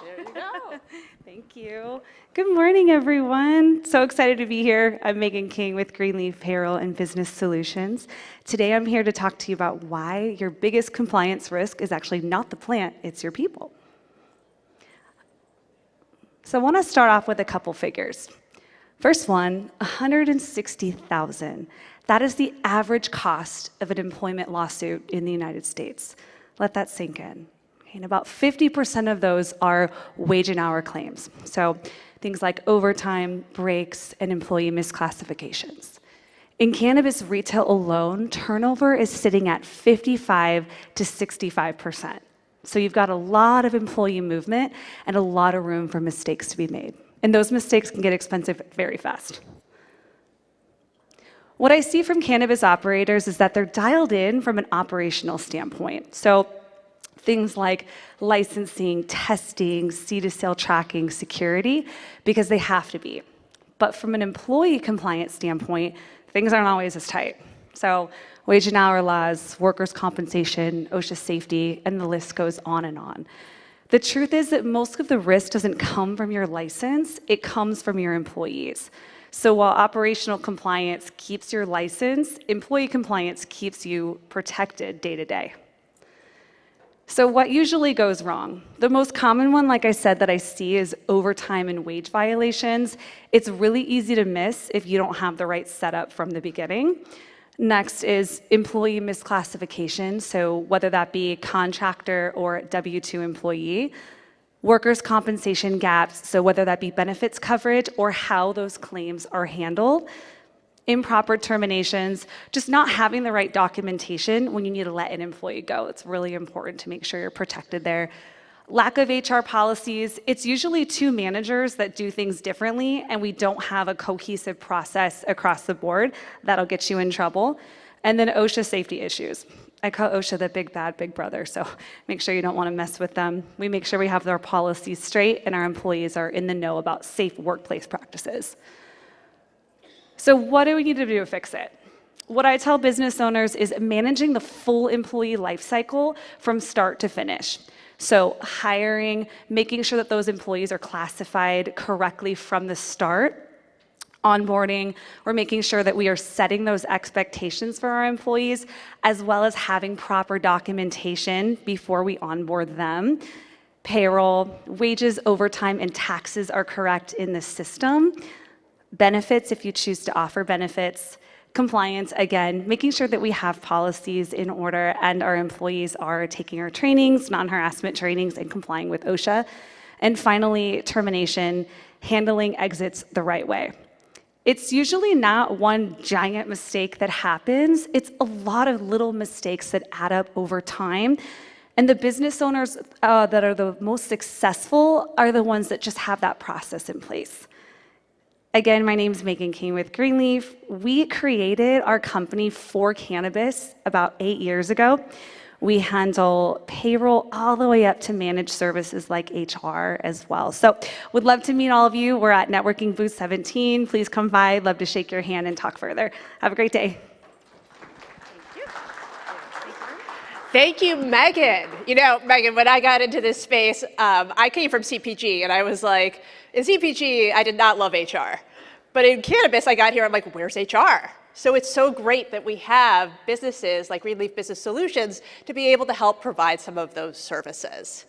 There you go. Thank you. Good morning, everyone. So excited to be here. I'm Megan King with Greenleaf Payroll and Business Solutions. Today, I'm here to talk to you about why your biggest compliance risk is actually not the plant, it's your people. So I want to start off with a couple figures. First one, 160,000. That is the average cost of an employment lawsuit in the United States. Let that sink in. And about 50% of those are wage and hour claims. So things like overtime, breaks, and employee misclassifications. In cannabis retail alone, turnover is sitting at 55 to 65%. So you've got a lot of employee movement and a lot of room for mistakes to be made. And those mistakes can get expensive very fast. What I see from cannabis operators is that they're dialed in from an operational standpoint. So things like licensing, testing, seed-to-sale tracking, security, because they have to be. But from an employee compliance standpoint, things aren't always as tight. So wage and hour laws, workers' compensation, OSHA safety, and the list goes on and on. The truth is that most of the risk doesn't come from your license, it comes from your employees. So while operational compliance keeps your license, employee compliance keeps you protected day to day. So what usually goes wrong? The most common one, like I said, that I see is overtime and wage violations. It's really easy to miss if you don't have the right setup from the beginning. Next is employee misclassification, so whether that be contractor or W-2 employee. Workers' compensation gaps, so whether that be benefits coverage or how those claims are handled. Improper terminations, just not having the right documentation when you need to let an employee go. It's really important to make sure you're protected there. Lack of HR policies, it's usually two managers that do things differently and we don't have a cohesive process across the board. That'll get you in trouble. And then OSHA safety issues. I call OSHA the big bad big brother, so make sure you don't want to mess with them. We make sure we have our policies straight and our employees are in the know about safe workplace practices. So what do we need to do to fix it? What I tell business owners is managing the full employee life cycle from start to finish. So hiring, making sure that those employees are classified correctly from the start, onboarding, we're making sure that we are setting those expectations for our employees, as well as having proper documentation before we onboard them. Payroll, wages, overtime, and taxes are correct in the system. Benefits, if you choose to offer benefits. Compliance, again, making sure that we have policies in order and our employees are taking our trainings, non-harassment trainings, and complying with OSHA. And finally, termination, handling exits the right way. It's usually not one giant mistake that happens. It's a lot of little mistakes that add up over time. And the business owners that are the most successful are the ones that just have that process in place. Again, my name is Megan King with Greenleaf. We created our company for cannabis about 8 years ago. We handle payroll all the way up to managed services like HR as well. So would love to meet all of you. We're at Networking Booth 17. Please come by. Love to shake your hand and talk further. Have a great day. Thank you, Megan. You know, Megan, when I got into this space, I came from CPG, and I was like, in CPG, I did not love HR. But in cannabis, I got here, I'm like, where's HR? So it's so great that we have businesses like Greenleaf Business Solutions to be able to help provide some of those services.